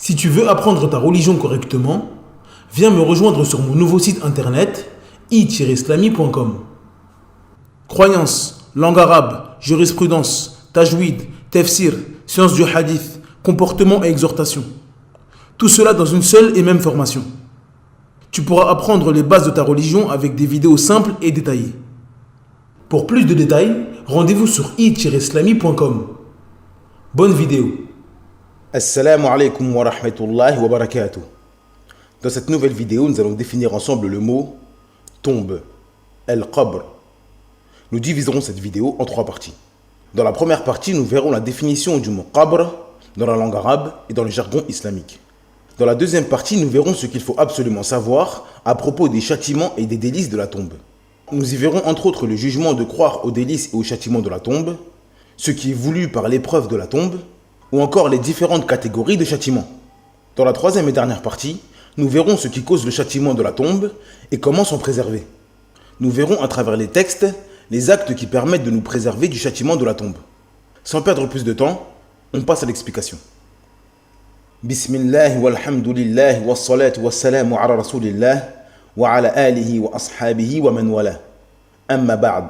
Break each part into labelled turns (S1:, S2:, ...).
S1: Si tu veux apprendre ta religion correctement, viens me rejoindre sur mon nouveau site internet i-islami.com. Croyances, langue arabe, jurisprudence, tajwid, tafsir, sciences du hadith, comportement et exhortation. Tout cela dans une seule et même formation. Tu pourras apprendre les bases de ta religion avec des vidéos simples et détaillées. Pour plus de détails, rendez-vous sur i-islami.com. Bonne vidéo.
S2: Assalamu alaikum wa rahmatullahi wa barakatuh. Dans cette nouvelle vidéo, nous allons définir ensemble le mot tombe, al-qabr. Nous diviserons cette vidéo en trois parties. Dans la première partie, nous verrons la définition du mot qabr dans la langue arabe et dans le jargon islamique. Dans la deuxième partie, nous verrons ce qu'il faut absolument savoir à propos des châtiments et des délices de la tombe. Nous y verrons entre autres le jugement de croire aux délices et aux châtiments de la tombe, ce qui est voulu par l'épreuve de la tombe, ou encore les différentes catégories de châtiments. Dans la troisième et dernière partie, nous verrons ce qui cause le châtiment de la tombe et comment s'en préserver. Nous verrons à travers les textes les actes qui permettent de nous préserver du châtiment de la tombe. Sans perdre plus de temps, on passe à l'explication. Bismillah walhamdulillah wassalatu wassalamu ala rasulillah wa ala alihi wa ashabihi wa man wala. Amma ba'd.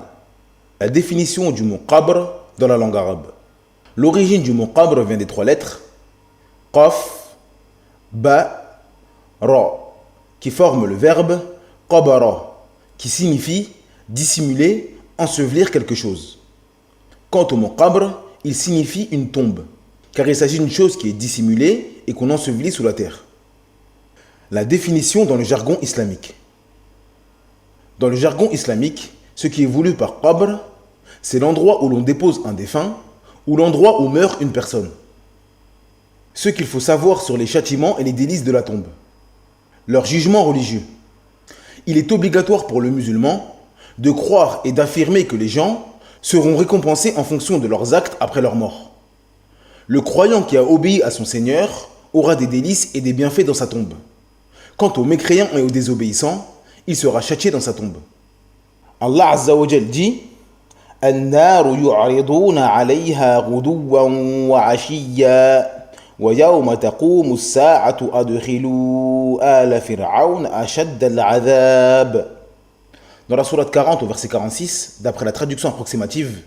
S2: La définition du mot qabr dans la langue arabe. L'origine du mot qabr vient des trois lettres qaf, ba, ra, qui forment le verbe qabara, qui signifie dissimuler, ensevelir quelque chose. Quant au mot qabr, il signifie une tombe, car il s'agit d'une chose qui est dissimulée et qu'on ensevelit sous la terre. La définition dans le jargon islamique. Dans le jargon islamique, ce qui est voulu par qabr, c'est l'endroit où l'on dépose un défunt ou l'endroit où meurt une personne. Ce qu'il faut savoir sur les châtiments et les délices de la tombe. Leur jugement religieux. Il est obligatoire pour le musulman de croire et d'affirmer que les gens seront récompensés en fonction de leurs actes après leur mort. Le croyant qui a obéi à son Seigneur aura des délices et des bienfaits dans sa tombe. Quant aux mécréants et aux désobéissants, il sera châtié dans sa tombe. Allah Azza wa Jal dit النار يعرضون عليها غدوا وعشيا ويوم تقوم الساعة أدخلوا آل فرعون أشد العذاب. Dans la sourate 40 au verset 46, d'après la traduction approximative,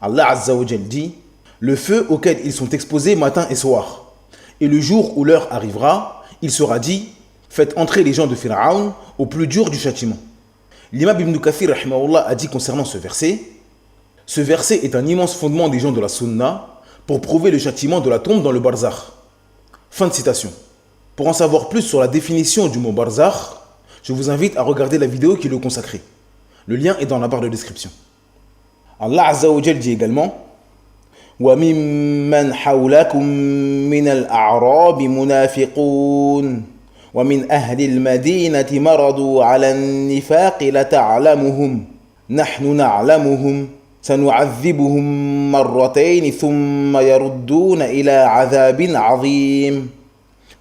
S2: Allah Azza wa Jal dit le feu auquel ils sont exposés matin et soir. Et le jour où l'heure arrivera, il sera dit faites entrer les gens de Pharaon au plus dur du châtiment. L'imam Ibn Kathir rahimahullah a dit concernant ce verset est un immense fondement des gens de la sunna pour prouver le châtiment de la tombe dans le barzakh. Fin de citation. Pour en savoir plus sur la définition du mot barzakh, je vous invite à regarder la vidéo qui est consacrée. Le lien est dans la barre de description. Allah Azza wa Jal dit également وَمِمَّنْ حَوْلَكُمْ مِنَ الْأَعْرَابِ مُنَافِقُونَ وَمِنْ أَهْلِ الْمَدِينَةِ مَرَضُوا عَلَى النِّفَاقِ لَتَعْلَمُهُمْ نَحْنُ نَعْلَمُهُمْ سنعذبهم مرتين ثم يردون إلى عذاب عظيم.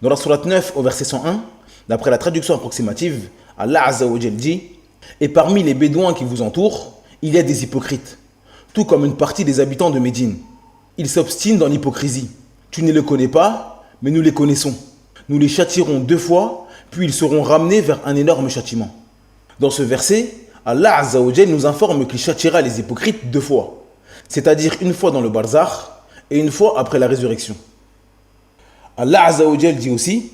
S2: Dans la sourate 9 au verset 101, d'après la traduction approximative, Allah Azza wa Jal dit et parmi les bédouins qui vous entourent, il y a des hypocrites, tout comme une partie des habitants de Médine. Ils s'obstinent dans l'hypocrisie. Tu ne les connais pas, mais nous les connaissons. Nous les châtierons 2 fois, puis ils seront ramenés vers un énorme châtiment. Dans ce verset, Allah Azza wa Jal nous informe qu'il châtiera les hypocrites 2 fois, c'est-à-dire une fois dans le barzakh et une fois après la résurrection. Allah Azza wa Jal dit aussi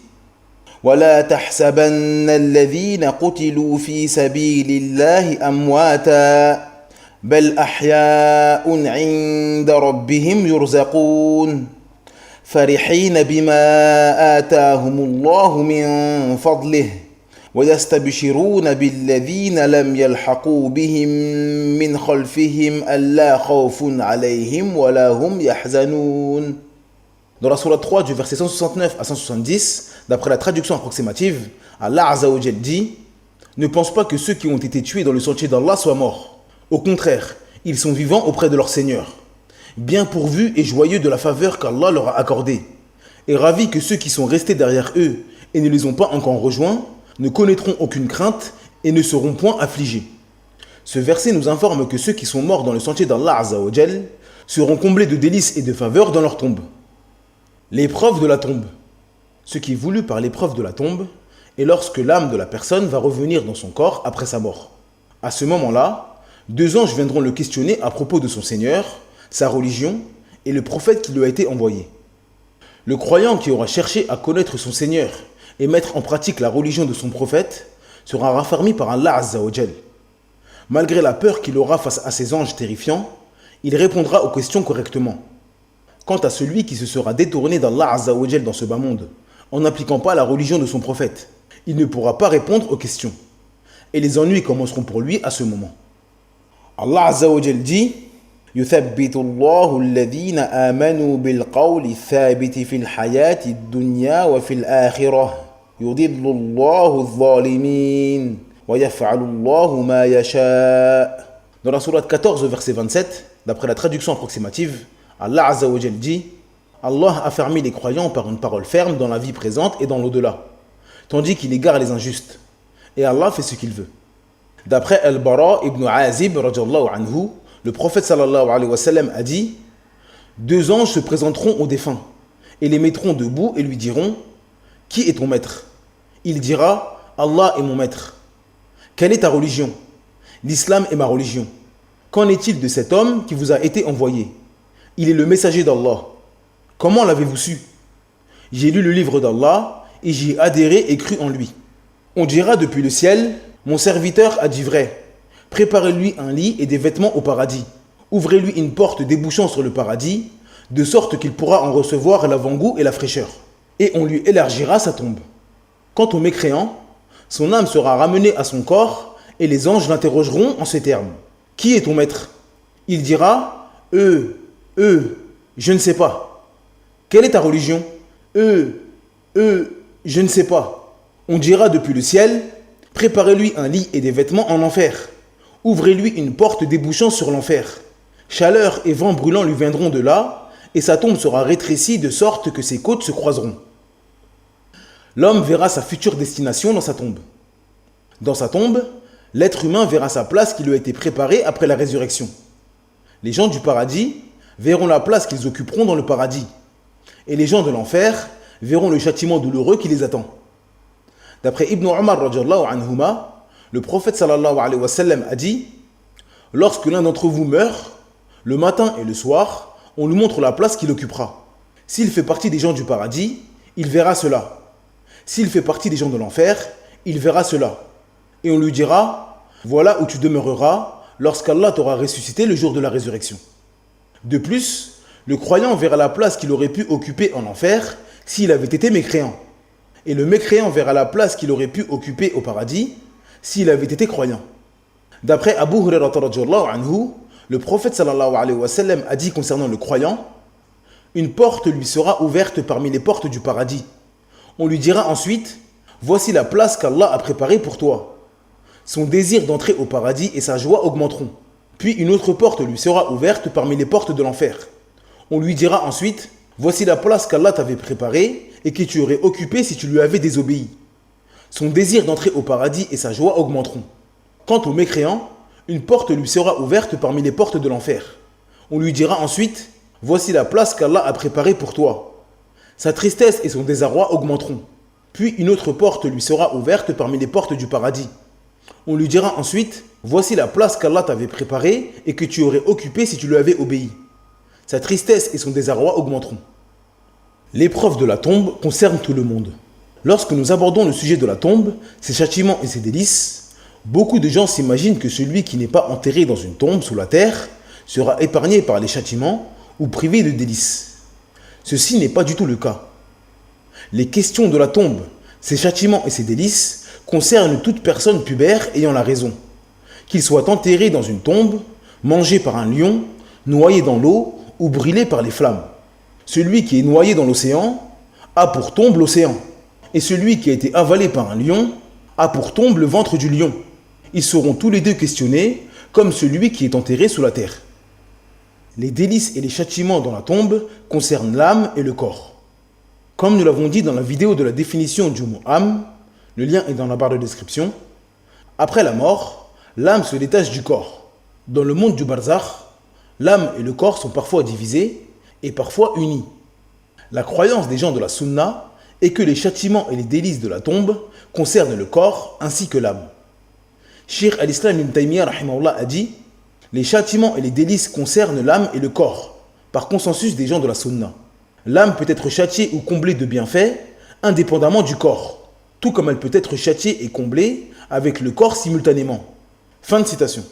S2: وَلَا تَحْسَبَنَّ الَّذِينَ قُتِلُوا فِي سَبِيلِ اللَّهِ أَمْوَاتًا بَلْ أَحْيَاءٌ عِندَ رَبِّهِمْ يُرْزَقُونَ فَرِحِينَ بِمَا آتَاهُمُ اللَّهُ مِنْ فَضْلِهِ ويستبشرون بالذين لم يلحقوا بهم من خلفهم ألا خوف عليهم ولا هم يحزنون. Dans la sourate 3 du verset 169 à 170, d'après la traduction approximative, Allah Azza wa Jal dit ne pense pas que ceux qui ont été tués dans le sentier d'Allah soient morts. Au contraire, ils sont vivants auprès de leur Seigneur, bien pourvus et joyeux de la faveur qu'Allah leur a accordée, et ravis que ceux qui sont restés derrière eux et ne les ont pas encore rejoints ne connaîtront aucune crainte et ne seront point affligés. Ce verset nous informe que ceux qui sont morts dans le sentier d'Allah Azza wa Jal seront comblés de délices et de faveurs dans leur tombe. L'épreuve de la tombe. Ce qui est voulu par l'épreuve de la tombe est lorsque l'âme de la personne va revenir dans son corps après sa mort. À ce moment-là, 2 anges viendront le questionner à propos de son Seigneur, sa religion et le prophète qui lui a été envoyé. Le croyant qui aura cherché à connaître son Seigneur et mettre en pratique la religion de son prophète sera raffermi par Allah Azza wa Jal. Malgré la peur qu'il aura face à ces anges terrifiants, il répondra aux questions correctement. Quant à celui qui se sera détourné d'Allah Azza wa Jal dans ce bas monde, en n'appliquant pas la religion de son prophète, il ne pourra pas répondre aux questions. Et les ennuis commenceront pour lui à ce moment. Allah Azza wa Jal dit يثبت الله الذين آمنوا بالقول الثابت في الحياة الدنيا وفي الآخرة يضل الله الظالمين ويفعل الله ما يشاء. Dans la sourate 14, verset 27, d'après la traduction approximative, Allah Azza wa Jal dit Allah a fermé les croyants par une parole ferme dans la vie présente et dans l'au-delà, tandis qu'il égare les injustes. Et Allah fait ce qu'il veut. D'après Al-Bara ibn Azib, radiyallahu anhu, le prophète sallallahu alayhi wa sallam a dit 2 anges se présenteront aux défunts et les mettront debout et lui diront qui est ton maître? Il dira Allah est mon maître. Quelle est ta religion? L'islam est ma religion. Qu'en est-il de cet homme qui vous a été envoyé? Il est le messager d'Allah. Comment l'avez-vous su? J'ai lu le livre d'Allah et j'y ai adhéré et cru en lui. On dira depuis le ciel mon serviteur a dit vrai. Préparez-lui un lit et des vêtements au paradis. Ouvrez-lui une porte débouchant sur le paradis, de sorte qu'il pourra en recevoir l'avant-goût et la fraîcheur. Et on lui élargira sa tombe. Quant au mécréant, son âme sera ramenée à son corps et les anges l'interrogeront en ces termes. Qui est ton maître? Il dira je ne sais pas. Quelle est ta religion? Je ne sais pas. On dira depuis le ciel, préparez-lui un lit et des vêtements en enfer. Ouvrez-lui une porte débouchant sur l'enfer. Chaleur et vent brûlant lui viendront de là, et sa tombe sera rétrécie de sorte que ses côtes se croiseront. L'homme verra sa future destination dans sa tombe. Dans sa tombe, l'être humain verra sa place qui lui a été préparée après la résurrection. Les gens du paradis verront la place qu'ils occuperont dans le paradis, et les gens de l'enfer verront le châtiment douloureux qui les attend. D'après Ibn Umar radiyallahu anhuma, le prophète sallallahu alayhi wa sallam a dit « Lorsque l'un d'entre vous meurt, le matin et le soir, on lui montre la place qu'il occupera. S'il fait partie des gens du paradis, il verra cela. S'il fait partie des gens de l'enfer, il verra cela. Et on lui dira « Voilà où tu demeureras lorsqu'Allah t'aura ressuscité le jour de la résurrection. » De plus, le croyant verra la place qu'il aurait pu occuper en enfer s'il avait été mécréant. Et le mécréant verra la place qu'il aurait pu occuper au paradis s'il avait été croyant. D'après Abu Hurairah radhiyallahu anhu, le prophète sallallahu alayhi wa sallam a dit concernant le croyant une porte lui sera ouverte parmi les portes du paradis. On lui dira ensuite voici la place qu'Allah a préparée pour toi. Son désir d'entrer au paradis et sa joie augmenteront. Puis une autre porte lui sera ouverte parmi les portes de l'enfer. On lui dira ensuite voici la place qu'Allah t'avait préparée et que tu aurais occupée si tu lui avais désobéi. Son désir d'entrer au paradis et sa joie augmenteront. Quant au mécréant, une porte lui sera ouverte parmi les portes de l'enfer. On lui dira ensuite voici la place qu'Allah a préparée pour toi. Sa tristesse et son désarroi augmenteront. Puis une autre porte lui sera ouverte parmi les portes du paradis. On lui dira ensuite voici la place qu'Allah t'avait préparée et que tu aurais occupée si tu lui avais obéi. Sa tristesse et son désarroi augmenteront. L'épreuve de la tombe concerne tout le monde. Lorsque nous abordons le sujet de la tombe, ses châtiments et ses délices, beaucoup de gens s'imaginent que celui qui n'est pas enterré dans une tombe sous la terre sera épargné par les châtiments ou privé de délices. Ceci n'est pas du tout le cas. Les questions de la tombe, ses châtiments et ses délices concernent toute personne pubère ayant la raison, qu'il soit enterré dans une tombe, mangé par un lion, noyé dans l'eau ou brûlé par les flammes. Celui qui est noyé dans l'océan a pour tombe l'océan. Et celui qui a été avalé par un lion a pour tombe le ventre du lion. Ils seront tous les deux questionnés comme celui qui est enterré sous la terre. Les délices et les châtiments dans la tombe concernent l'âme et le corps. Comme nous l'avons dit dans la vidéo de la définition du mot âme, le lien est dans la barre de description, après la mort, l'âme se détache du corps. Dans le monde du barzakh, l'âme et le corps sont parfois divisés et parfois unis. La croyance des gens de la sunna et que les châtiments et les délices de la tombe concernent le corps ainsi que l'âme. Cheikh al-Islam ibn Taymiyyah rahimahullah a dit « Les châtiments et les délices concernent l'âme et le corps, par consensus des gens de la sunna. L'âme peut être châtiée ou comblée de bienfaits, indépendamment du corps, tout comme elle peut être châtiée et comblée avec le corps simultanément. » Fin de citation.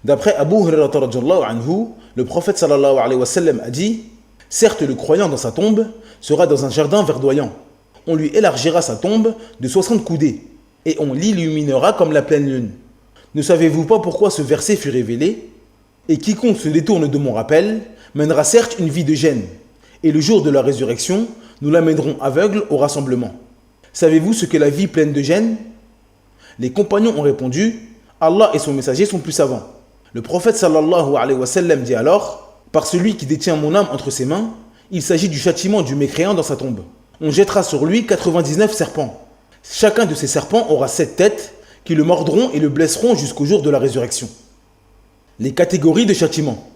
S2: D'après Abu Hurairah radhiyallahu anhu, le prophète sallallahu alayhi wa sallam a dit « Certes, le croyant dans sa tombe sera dans un jardin verdoyant. On lui élargira sa tombe de 60 coudées, et on l'illuminera comme la pleine lune. Ne savez-vous pas pourquoi ce verset fut révélé? Et quiconque se détourne de mon rappel mènera certes une vie de gêne, et le jour de la résurrection, nous l'amènerons aveugle au rassemblement. Savez-vous ce qu'est la vie pleine de gêne? Les compagnons ont répondu, Allah et son messager sont plus savants. Le prophète sallallahu alayhi wa sallam dit alors, par celui qui détient mon âme entre ses mains, il s'agit du châtiment du mécréant dans sa tombe. On jettera sur lui 99 serpents. Chacun de ces serpents aura 7 têtes qui le mordront et le blesseront jusqu'au jour de la résurrection. Les catégories de châtiment.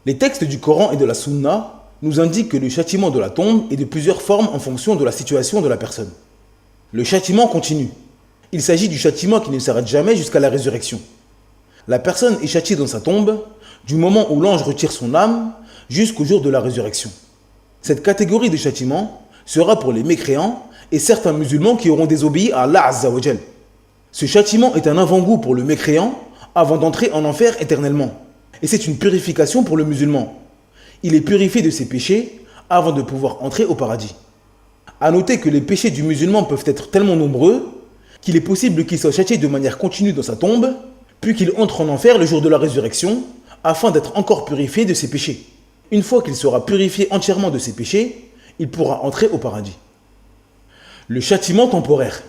S2: Les textes du Coran et de la Sunna nous indiquent que le châtiment de la tombe est de plusieurs formes en fonction de la situation de la personne. Le châtiment continu. Il s'agit du châtiment qui ne s'arrête jamais jusqu'à la résurrection. La personne est châtiée dans sa tombe du moment où l'ange retire son âme jusqu'au jour de la résurrection. Cette catégorie de châtiment sera pour les mécréants et certains musulmans qui auront désobéi à Allah Azza wa Jal. Ce châtiment est un avant-goût pour le mécréant avant d'entrer en enfer éternellement. Et c'est une purification pour le musulman. Il est purifié de ses péchés avant de pouvoir entrer au paradis. À noter que les péchés du musulman peuvent être tellement nombreux qu'il est possible qu'il soit châtié de manière continue dans sa tombe, puis qu'il entre en enfer le jour de la résurrection, afin d'être encore purifié de ses péchés. Une fois qu'il sera purifié entièrement de ses péchés, il pourra entrer au paradis. Le châtiment temporaire.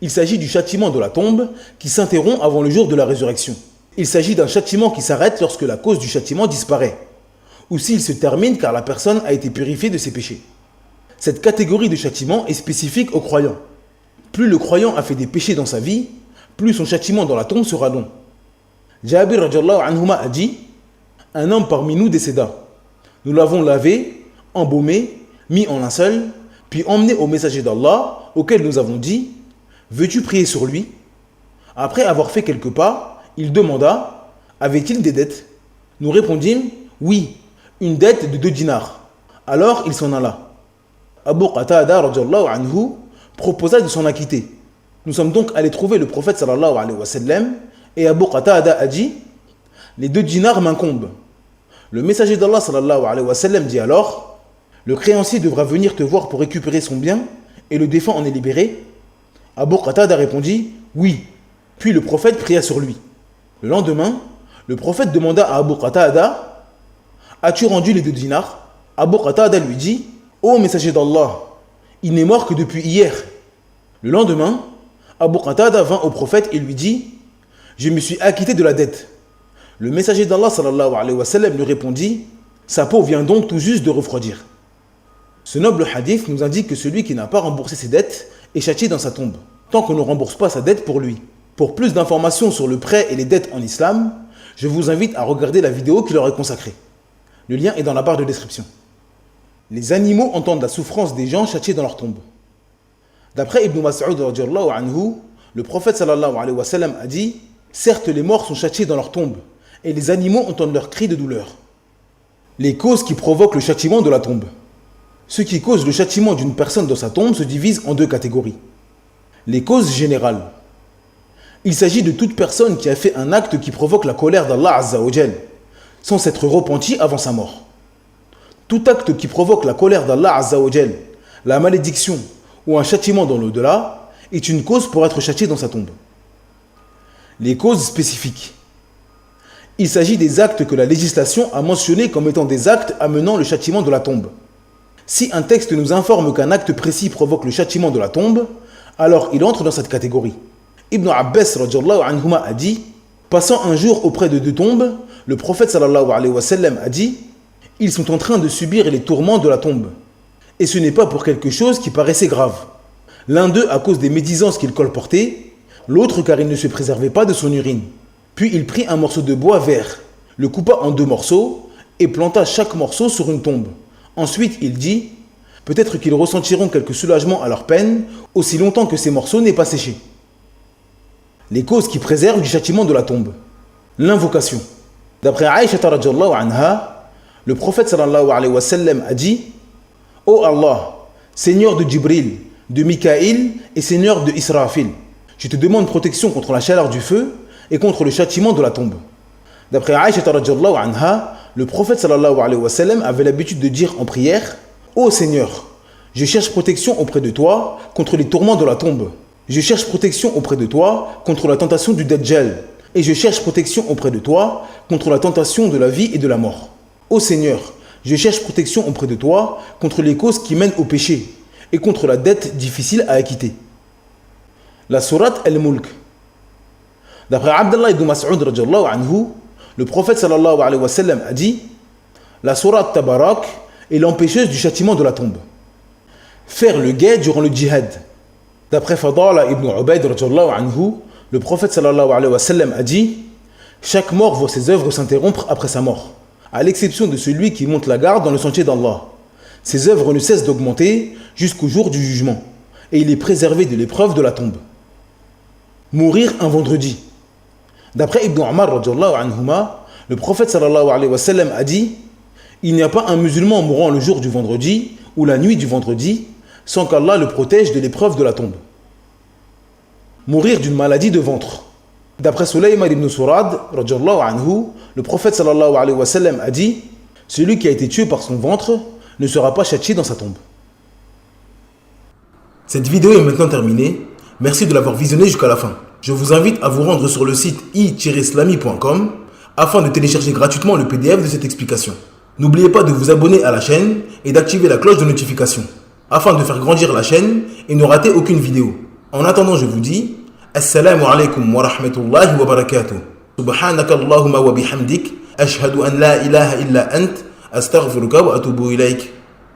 S2: Il s'agit du châtiment de la tombe qui s'interrompt avant le jour de la résurrection. Il s'agit d'un châtiment qui s'arrête lorsque la cause du châtiment disparaît, ou s'il se termine car la personne a été purifiée de ses péchés. Cette catégorie de châtiment est spécifique aux croyants. Plus le croyant a fait des péchés dans sa vie, plus son châtiment dans la tombe sera long. Jabir radhiyallahu anhuma a dit « Un homme parmi nous décéda. Nous l'avons lavé, embaumé, mis en linceul, puis emmené au messager d'Allah, auquel nous avons dit « Veux-tu prier sur lui ?» Après avoir fait quelques pas, il demanda « Avait-il des dettes ?» Nous répondîmes « Oui, une dette de 2 dinars. » Alors il s'en alla. Abu Qatada radhiyallahu anhu proposa de s'en acquitter. Nous sommes donc allés trouver le prophète sallallahu alayhi wa sallam et Abu Qatada a dit « Les 2 dinars m'incombent. » Le messager d'Allah sallallahu alayhi wa sallam dit alors « Le créancier devra venir te voir pour récupérer son bien et le défunt en est libéré. » Abu Qatada répondit « Oui. » Puis le prophète pria sur lui. Le lendemain, le prophète demanda à Abu Qatada « As-tu rendu les 2 dinars ?» Abu Qatada lui dit « Ô messager d'Allah, il n'est mort que depuis hier. » Le lendemain, Abu Qatada vint au prophète et lui dit « Je me suis acquitté de la dette. » Le messager d'Allah sallallahu alayhi wa sallam lui répondit « Sa peau vient donc tout juste de refroidir. » Ce noble hadith nous indique que celui qui n'a pas remboursé ses dettes est châtié dans sa tombe, tant qu'on ne rembourse pas sa dette pour lui. Pour plus d'informations sur le prêt et les dettes en islam, je vous invite à regarder la vidéo qui leur est consacrée. Le lien est dans la barre de description. Les animaux entendent la souffrance des gens châtiés dans leur tombe. D'après Ibn Mas'ud radhiyallahu anhu, le prophète sallallahu alayhi wa sallam a dit « Certes, les morts sont châtiés dans leur tombe, et les animaux entendent leurs cris de douleur. » Les causes qui provoquent le châtiment de la tombe. Ce qui cause le châtiment d'une personne dans sa tombe se divise en 2 catégories. Les causes générales. Il s'agit de toute personne qui a fait un acte qui provoque la colère d'Allah Azza wa Jal, sans s'être repenti avant sa mort. Tout acte qui provoque la colère d'Allah Azza wa Jal, la malédiction ou un châtiment dans l'au-delà, est une cause pour être châtié dans sa tombe. Les causes spécifiques. Il s'agit des actes que la législation a mentionnés comme étant des actes amenant le châtiment de la tombe. Si un texte nous informe qu'un acte précis provoque le châtiment de la tombe, alors il entre dans cette catégorie. Ibn Abbas radhiyallahu anhuma a dit « Passant un jour auprès de 2 tombes, le prophète sallallahu alayhi wa sallam a dit « Ils sont en train de subir les tourments de la tombe. Et ce n'est pas pour quelque chose qui paraissait grave. L'un d'eux à cause des médisances qu'il colportait, l'autre car il ne se préservait pas de son urine. Puis il prit un morceau de bois vert, le coupa en 2 morceaux et planta chaque morceau sur une tombe. Ensuite il dit Peut-être qu'ils ressentiront quelques soulagements à leur peine, aussi longtemps que ces morceaux n'aient pas séché. Les causes qui préservent du châtiment de la tombe. L'invocation. D'après Aïcha radhiyallahu anha, le prophète sallallahu alayhi wa sallam a dit: Ô Allah, Seigneur de Djibril, de Mikaïl et Seigneur de Israfil, je te demande protection contre la chaleur du feu et contre le châtiment de la tombe. D'après Aïcha radhiyallahu anha, le prophète sallallahu alayhi wa sallam avait l'habitude de dire en prière: Ô Seigneur, je cherche protection auprès de toi contre les tourments de la tombe. Je cherche protection auprès de toi contre la tentation du Dajjal. Et je cherche protection auprès de toi contre la tentation de la vie et de la mort. Ô Seigneur, je cherche protection auprès de toi contre les causes qui mènent au péché et contre la dette difficile à acquitter. La sourate Al-Mulk. D'après Abdallah ibn Mas'ud radhiyallahu anhu, le prophète sallallahu alayhi wa sallam a dit: la sourate Tabarak est l'empêcheuse du châtiment de la tombe. Faire le guet durant le djihad. D'après Fadala ibn Ubayd radhiyallahu anhu, le prophète sallallahu alayhi wa sallam a dit: chaque mort voit ses œuvres s'interrompre après sa mort, à l'exception de celui qui monte la garde dans le sentier d'Allah. Ses œuvres ne cessent d'augmenter jusqu'au jour du jugement, et il est préservé de l'épreuve de la tombe. Mourir un vendredi. D'après Ibn Umar radhiyallahu anhuma, le prophète sallallahu alayhi wa sallam a dit: il n'y a pas un musulman mourant le jour du vendredi ou la nuit du vendredi sans qu'Allah le protège de l'épreuve de la tombe. Mourir d'une maladie de ventre. D'après Sulayman ibn Surad radhiyallahu anhu, le prophète sallallahu alayhi wa sallam a dit: celui qui a été tué par son ventre ne sera pas châtié dans sa tombe.
S1: Cette vidéo est maintenant terminée. Merci de l'avoir visionnée jusqu'à la fin. Je vous invite à vous rendre sur le site i-islami.com afin de télécharger gratuitement le PDF de cette explication. N'oubliez pas de vous abonner à la chaîne et d'activer la cloche de notification afin de faire grandir la chaîne et ne rater aucune vidéo. En attendant, je vous dis Assalamu alaikum wa rahmatullahi wa barakatuh. Subhanaka Allahumma wa bihamdik. Ashhadu an la ilaha illa ant. Astaghfiruka wa atubu ilayk.